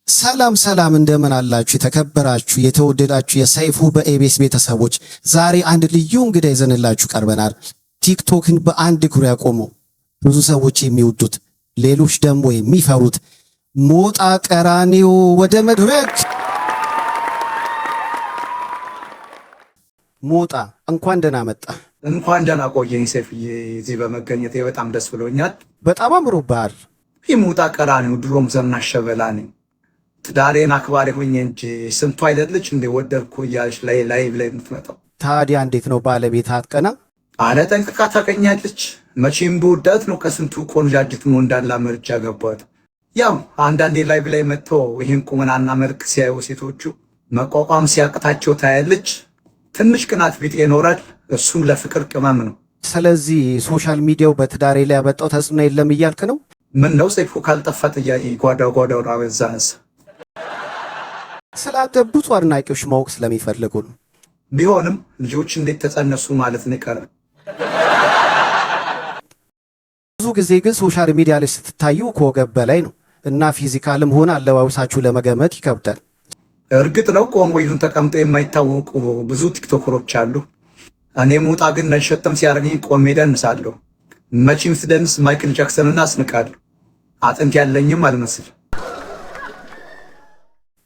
ሰላም እንደምን አላችሁ የተከበራችሁ የተወደዳችሁ የሰይፉ በኤቢኤስ ቤተሰቦች፣ ዛሬ አንድ ልዩ እንግዳ ይዘንላችሁ ቀርበናል። ቲክቶክን በአንድ እግሩ ያቆመው ብዙ ሰዎች የሚወዱት ሌሎች ደግሞ የሚፈሩት ሞጣ ቀራኒዮ ወደ መድረክ። ሞጣ እንኳን ደህና መጣ። እንኳን ደህና ቆየኝ ሰይፍዬ፣ እዚህ በመገኘቴ በጣም ደስ ብሎኛል። በጣም አምሮብሃል። ሞጣ ቀራኒዮ ድሮም ዘናሽ ሸበላ ነኝ። ትዳሬን አክባሪ ሆኜ እንጂ ስንቱ አይደለች እንደ ወደድኩ እያለች ላይ ብላይ የምትመጣው። ታዲያ እንዴት ነው ባለቤት አትቀና? አለ ጠንቅቃ ታቀኛለች። መቼም በወዳት ነው ከስንቱ ቆንጃጅት ነው እንዳላ መርጫ ገባት። ያው አንዳንዴ ላይ ብላይ መጥተው ይህን ቁመናና መልክ ሲያዩ ሴቶቹ መቋቋም ሲያቅታቸው ታያለች። ትንሽ ቅናት ቢጤ ይኖራል። እሱም ለፍቅር ቅመም ነው። ስለዚህ ሶሻል ሚዲያው በትዳሬ ላይ ያመጣው ተጽዕኖ የለም እያልክ ነው? ምን ነው ሰይፉ ካልጠፋ ጥያቄ ጓዳው አበዛንስ። ስላንተ ብዙ አድናቂዎች ማወቅ ስለሚፈልጉ ነው። ቢሆንም ልጆች እንዴት ተጸነሱ ማለት ነው ይቀራል። ብዙ ጊዜ ግን ሶሻል ሚዲያ ላይ ስትታዩ ከወገብ በላይ ነው እና ፊዚካልም ሆነ አለባበሳችሁ ለመገመት ይከብዳል። እርግጥ ነው ቆሞ ይሁን ተቀምጠው የማይታወቁ ብዙ ቲክቶከሮች አሉ። እኔ ሞጣ ግን ነሸጥም ሲያረግኝ ቆሜ ደንሳለሁ። መቼም ስደንስ ማይክል ጃክሰንን አስንቃለሁ። አጥንት ያለኝም አልመስል።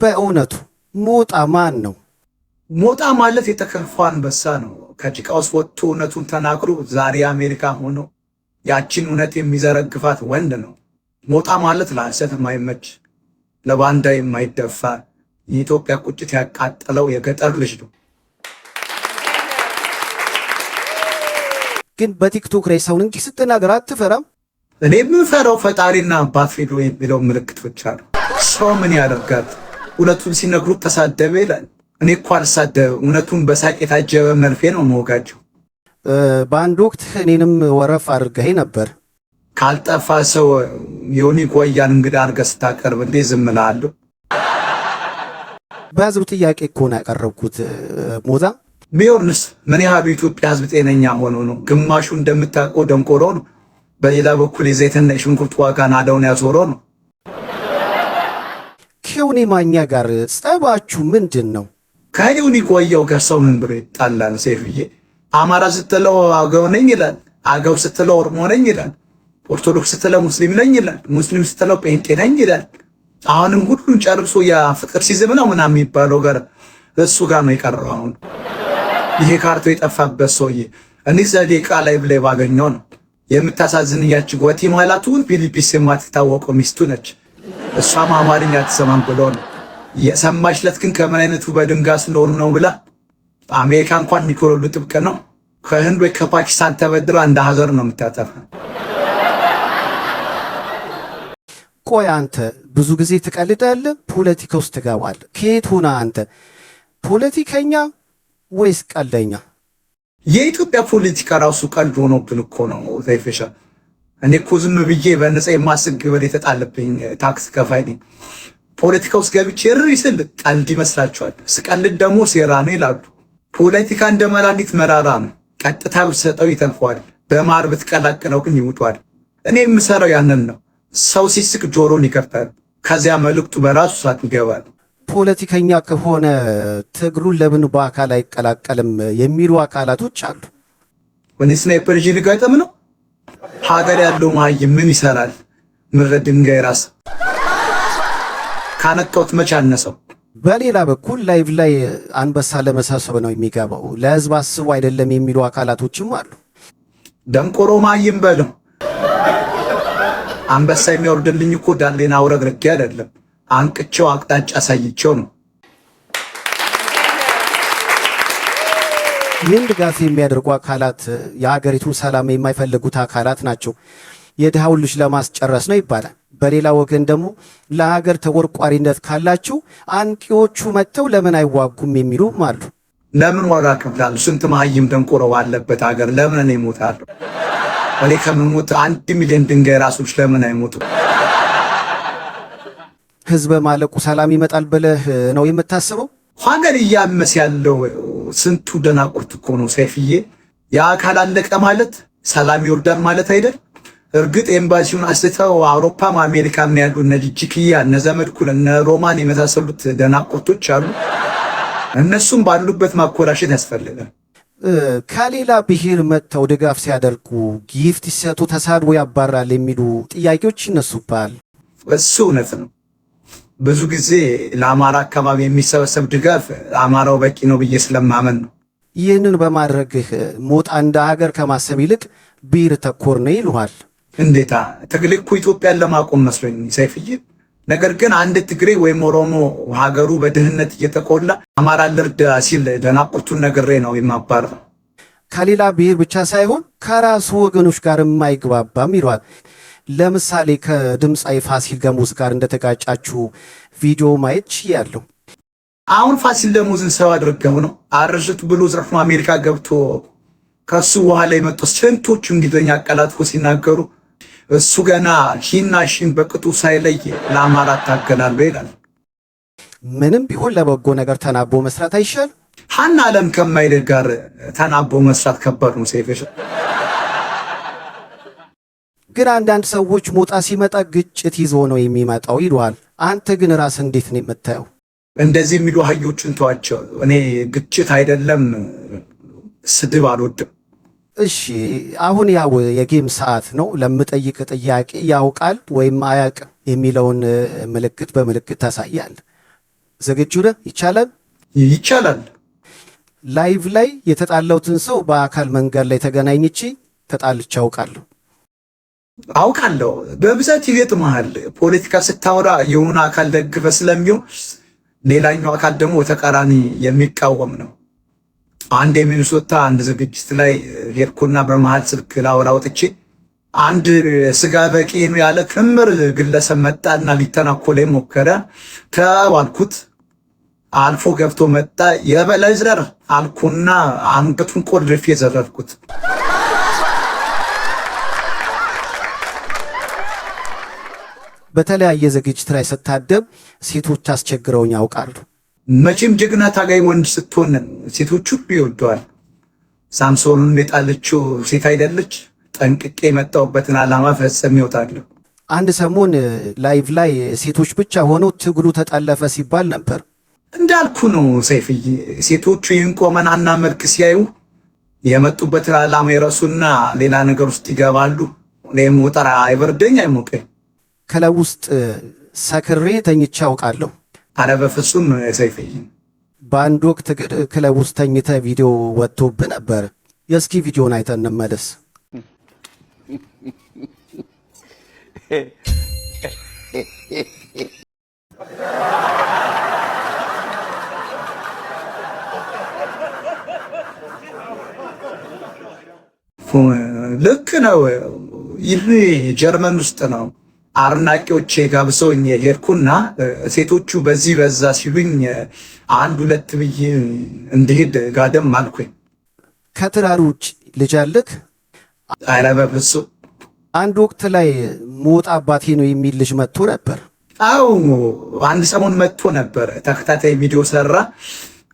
በእውነቱ ሞጣ ማን ነው? ሞጣ ማለት የተከፋ አንበሳ ነው። ከጭቃ ውስጥ ወጥቶ እውነቱን ተናግሮ ዛሬ አሜሪካ ሆኖ ያችን እውነት የሚዘረግፋት ወንድ ነው። ሞጣ ማለት ለሐሰት የማይመች ለባንዳ የማይደፋ የኢትዮጵያ ቁጭት ያቃጠለው የገጠር ልጅ ነው። ግን በቲክቶክ ላይ ሰውን እንዲህ ስትናገር አትፈራም? እኔ የምፈራው ፈጣሪና አባት ፊዶ የሚለው ምልክት ብቻ ነው። ሰው ምን ያደርጋል? እውነቱን ሲነግሩት ተሳደበ ይላል። እኔ እኮ አልሳደብም። እውነቱን በሳቅ የታጀበ መርፌ ነው መወጋቸው። በአንድ ወቅት እኔንም ወረፍ አድርገህ ነበር። ካልጠፋ ሰው ዮኒ ጓያን እንግዳ አድርገህ ስታቀርብ እንዴት ዝም እልሃለሁ? በህዝብ ጥያቄ እኮ ነው ያቀረብኩት ሞጣ። ቢሆንስ ምን ያህሉ ኢትዮጵያ ህዝብ ጤነኛ ሆኖ ነው? ግማሹ እንደምታውቀው ደንቆሮ ነው። በሌላ በኩል የዘይትና የሽንኩርት ዋጋ ናዳውን ያዞረው ነው። ከዮኒ ማኛ ጋር ጸባችሁ ምንድን ነው? ከዮኒ ጓያው ጋር ሰው ምን ብሎ ይጣላል ሰይፍዬ? አማራ ስትለው አገው ነኝ ይላል። አገው ስትለው ኦሮሞ ነኝ ይላል። ኦርቶዶክስ ስትለው ሙስሊም ነኝ ይላል። ሙስሊም ስትለው ጴንጤ ነኝ ይላል። አሁንም ሁሉን ጨርሶ ያ ፍቅር ሲዝም ነው ምናምን የሚባለው ጋር እሱ ጋር ነው የቀረው። አሁን ይሄ ካርቶ የጠፋበት ሰውዬ እኔ ዘዴቃ ላይ ብለ ባገኘው ነው የምታሳዝን። ያቺ ጓቲማላቱን ፊሊፒንስ የማትታወቀው ሚስቱ ነች። እሷም አማርኛ አትሰማም ብሎ ነው የሰማችለት። ግን ከምን አይነቱ በድንጋ ስለሆኑ ነው ብላ አሜሪካ እንኳን ኒኮሎሉ ጥብቅ ነው። ከህንድ ወይ ከፓኪስታን ተበድራ እንደ ሀገር ነው የምታጠፋ። ቆይ አንተ ብዙ ጊዜ ትቀልዳለህ፣ ፖለቲካ ውስጥ ትገባለህ። ከየት ሆነ አንተ ፖለቲከኛ ወይስ ቀልደኛ? የኢትዮጵያ ፖለቲካ ራሱ ቀልድ ሆኖብን እኮ ነው ዘይፈሻ። እኔ እኮ ዝም ብዬ በነፃ የማስግ ግብር የተጣለብኝ ታክስ ከፋይ ነኝ። ፖለቲካ ውስጥ ገብቼ እሪ ስል ቀልድ ይመስላችኋል። ስቀልድ ደግሞ ሴራ ነው ይላሉ። ፖለቲካ እንደ መድኃኒት መራራ ነው። ቀጥታ ብትሰጠው ይተንፈዋል፣ በማር ብትቀላቅለው ግን ይውጧል። እኔ የምሰራው ያንን ነው። ሰው ሲስቅ ጆሮን ይከፍታል፣ ከዚያ መልእክቱ በራሱ ሰዓት ይገባል። ፖለቲከኛ ከሆነ ትግሉን ለምን በአካል አይቀላቀልም የሚሉ አካላቶች አሉ። ወኔ ስናይፐር ጂ ሊጋጠም ነው። ሀገር ያለው መሃይም ምን ይሰራል? ምረ ድንጋይ ራስ ካነቀውት መች አነሰው። በሌላ በኩል ላይቭ ላይ አንበሳ ለመሰብሰብ ነው የሚገባው፣ ለህዝብ አስቡ አይደለም የሚሉ አካላቶችም አሉ። ደንቆሮ መሃይም በለው። አንበሳ የሚወርድልኝ እኮ ዳሌና አውረግርጌ አይደለም፣ አንቅቸው አቅጣጫ አሳይቸው ነው። ይህን ድጋፍ የሚያደርጉ አካላት የሀገሪቱን ሰላም የማይፈልጉት አካላት ናቸው። የድሃውን ልጅ ለማስጨረስ ነው ይባላል። በሌላ ወገን ደግሞ ለሀገር ተቆርቋሪነት ካላችሁ አንቂዎቹ መጥተው ለምን አይዋጉም የሚሉም አሉ። ለምን ዋጋ ከፍላሉ? ስንት መሃይም ደንቆሮ ባለበት ሀገር ለምን እኔ እሞታለሁ? እኔ ከምሞት 1 ሚሊዮን ድንጋይ ራሶች ለምን አይሞቱ? ህዝብ ማለቁ ሰላም ይመጣል ብለህ ነው የምታስበው? ሀገር እያመስ ያለው ስንቱ ደናቁርት እኮ ነው ሰይፍዬ። የአካል አለቀ ማለት ሰላም ይወርዳል ማለት አይደል? እርግጥ ኤምባሲውን አስተው አውሮፓም አሜሪካም ያሉ እነ ጂጂኪያ እነ ዘመድኩን እነ ሮማን የመሳሰሉት ደናቆቶች አሉ። እነሱም ባሉበት ማኮላሸት ያስፈልጋል። ከሌላ ብሔር መጥተው ድጋፍ ሲያደርጉ ጊፍት ሲሰጡ ተሳድቦ ያባራል የሚሉ ጥያቄዎች ይነሱባል። እሱ እውነት ነው። ብዙ ጊዜ ለአማራ አካባቢ የሚሰበሰብ ድጋፍ አማራው በቂ ነው ብዬ ስለማመን ነው። ይህንን በማድረግህ ሞጣ እንደ ሀገር ከማሰብ ይልቅ ብሔር ተኮር ነው ይሉሃል። እንዴታ ትግል እኮ ኢትዮጵያን ለማቆም መስሎኝ ሰይፍዬ። ነገር ግን አንድ ትግሬ ወይም ኦሮሞ ሀገሩ በድህነት እየተቆላ አማራ ልርዳ ሲል ደናቁርቱን ነግሬ ነው የማባረው። ከሌላ ብሔር ብቻ ሳይሆን ከራሱ ወገኖች ጋር የማይግባባም ይሏል። ለምሳሌ ከድምፃዊ ፋሲል ደሞዝ ጋር እንደተጋጫችሁ ቪዲዮ ማየት ችያለሁ። አሁን ፋሲል ደሞዝን ሰው አድርገው ነው አርጅት ብሎ ዘርፎ አሜሪካ ገብቶ ከሱ በኋላ የመጡ ስንቶቹ እንግሊዝኛ አቀላጥፎ ሲናገሩ እሱ ገና ሂና ሺን በቅጡ ሳይለይ ለአማራ ታገላለሁ ይላል። ምንም ቢሆን ለበጎ ነገር ተናቦ መስራት አይሻል? ሀና ዓለም ከማይልህ ጋር ተናቦ መስራት ከባድ ነው ሰይፈሽ። ግን አንዳንድ ሰዎች ሞጣ ሲመጣ ግጭት ይዞ ነው የሚመጣው ይሏል። አንተ ግን ራስ እንዴት ነው የምታየው? እንደዚህ የሚሉ አህዮችን ተዋቸው። እኔ ግጭት አይደለም ስድብ አልወድም። እሺ አሁን ያው የጌም ሰዓት ነው። ለምጠይቅ ጥያቄ ያውቃል ወይም አያውቅም የሚለውን ምልክት በምልክት ታሳያል። ዝግጁ ነህ? ይቻላል? ይቻላል። ላይቭ ላይ የተጣላሁትን ሰው በአካል መንገድ ላይ ተገናኝቼ ተጣልቼ አውቃለሁ። በብዛት ይገጥምሃል። ፖለቲካ ስታወራ የሆነ አካል ደግፈ ስለሚሆን ሌላኛው አካል ደግሞ ተቃራኒ የሚቃወም ነው። አንድ የሚኒሶታ አንድ ዝግጅት ላይ ሄድኩና በመሃል ስልክ ላወራ ወጥቼ አንድ ስጋ በቂ ነው ያለ ክምር ግለሰብ መጣና ሊተናኮለኝ ሞከረ። ተባልኩት። አልፎ ገብቶ መጣ። የበላይ ዝረር አልኩና አንገቱን ቆልፌ ዘረርኩት። በተለያየ ዝግጅት ላይ ስታደም ሴቶች አስቸግረውኝ ያውቃሉ። መቼም ጀግና ታጋይ ወንድ ስትሆን ሴቶቹ ይወደዋል። ሳምሶንን የጣለችው ሴት አይደለች? ጠንቅቄ የመጣሁበትን ዓላማ ፈጽሜ እወጣለሁ። አንድ ሰሞን ላይቭ ላይ ሴቶች ብቻ ሆነው ትግሉ ተጠለፈ ሲባል ነበር። እንዳልኩ ነው ሰይፍዬ። ሴቶቹ ይህን ቆመናና መልክ ሲያዩ የመጡበትን ዓላማ ይረሱና ሌላ ነገር ውስጥ ይገባሉ። እኔም ወጠራ አይበርደኝ አይሞቀኝ። ክለብ ውስጥ ሰክሬ ተኝቼ አውቃለሁ። አረ በፍጹም ሰይፍዬ። በአንድ ወቅት ክለብ ውስጥ ተኝተ ቪዲዮ ወጥቶብህ ነበር። የእስኪ ቪዲዮን አይተን እንመለስ። ልክ ነው። ይህ ጀርመን ውስጥ ነው። አድናቂዎቼ ጋብሰውኝ ሄድኩና ሴቶቹ በዚህ በዛ ሲሉኝ አንድ ሁለት ብዬ እንድሄድ ጋደም አልኩኝ። ከትዳር ውጭ ልጅ አለክ? ኧረ በፍፁም። አንድ ወቅት ላይ ሞጣ አባቴ ነው የሚል ልጅ መጥቶ ነበር። አዎ አንድ ሰሞን መጥቶ ነበር። ተከታታይ ቪዲዮ ሰራ።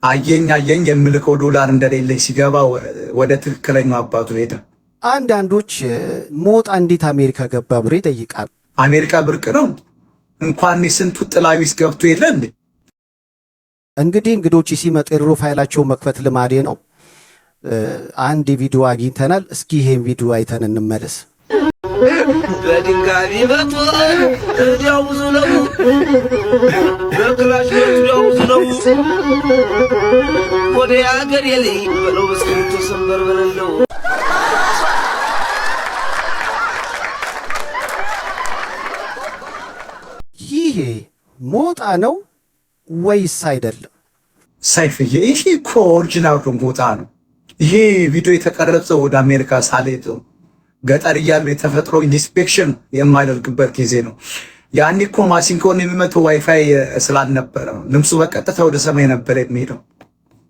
አየኝ የምልከው ዶላር እንደሌለኝ ሲገባ ወደ ትክክለኛው አባቱ ሄደ። አንዳንዶች ሞጣ እንዴት አሜሪካ ገባ ብሎ ይጠይቃል። አሜሪካ ብርቅ ነው? እንኳን ስንቱ ጥላዊስ ገብቶ የለ እንዴ? እንግዲህ እንግዶች ሲመጡ የፕሮፋይላቸው መክፈት ልማዴ ነው። አንድ ቪዲዮ አግኝተናል። እስኪ ይሄን ቪዲዮ አይተን እንመለስ። በድንጋይ መቶ እዲያው ብዙ ነው፣ በክላሽ እዲያው ብዙ ነው። ወደ አገር የለይ በለው በስንቱ ሰንበር በለው። ይሄ ሞጣ ነው ወይስ አይደለም? ሰይፍዬ፣ ይሄ እኮ ኦሪጂናል ሞጣ ነው። ይሄ ቪዲዮ የተቀረጸው ወደ አሜሪካ ሳልሄድ ገጠር እያሉ የተፈጥሮ ኢንስፔክሽን የማደርግበት ጊዜ ነው። ያኔ እኮ ማሲንኮን የሚመተው ዋይፋይ ስላልነበረ ልምሱ በቀጥታ ወደ ሰማይ ነበር የሚሄደው።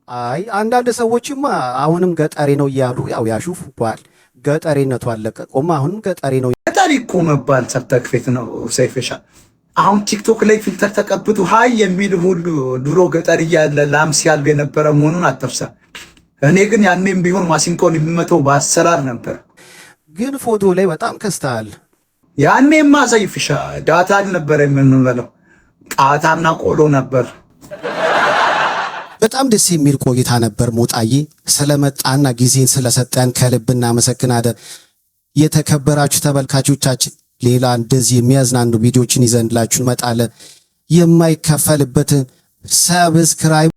አይ አንዳንድ ሰዎችማ አሁንም ገጠሬ ነው እያሉ ያው ያሹፉባል። ገጠሬነቱ አለቀቆማ፣ አሁንም ገጠሬ ነው። ገጠሬ እኮ መባል ሰርተክፌት ነው ሰይፍሻ። አሁን ቲክቶክ ላይ ፊልተር ተቀብቶ ሀይ የሚል ሁሉ ድሮ ገጠር እያለ ላም ሲያልብ የነበረ መሆኑን አትርሳ። እኔ ግን ያኔም ቢሆን ማሲንኮን የሚመተው በአሰራር ነበር። ግን ፎቶ ላይ በጣም ከስተሃል። ያኔማ ሰይፍሻ ዳታ ነበር የምንበለው፣ ቃታና ቆሎ ነበር። በጣም ደስ የሚል ቆይታ ነበር ሞጣዬ። ስለመጣና ጊዜን ስለሰጠን ከልብ እናመሰግናለን። የተከበራችሁ ተመልካቾቻችን ሌላ እንደዚህ የሚያዝናኑ ቪዲዮችን ይዘንላችሁ እንመጣለን። የማይከፈልበትን ሰብስክራይብ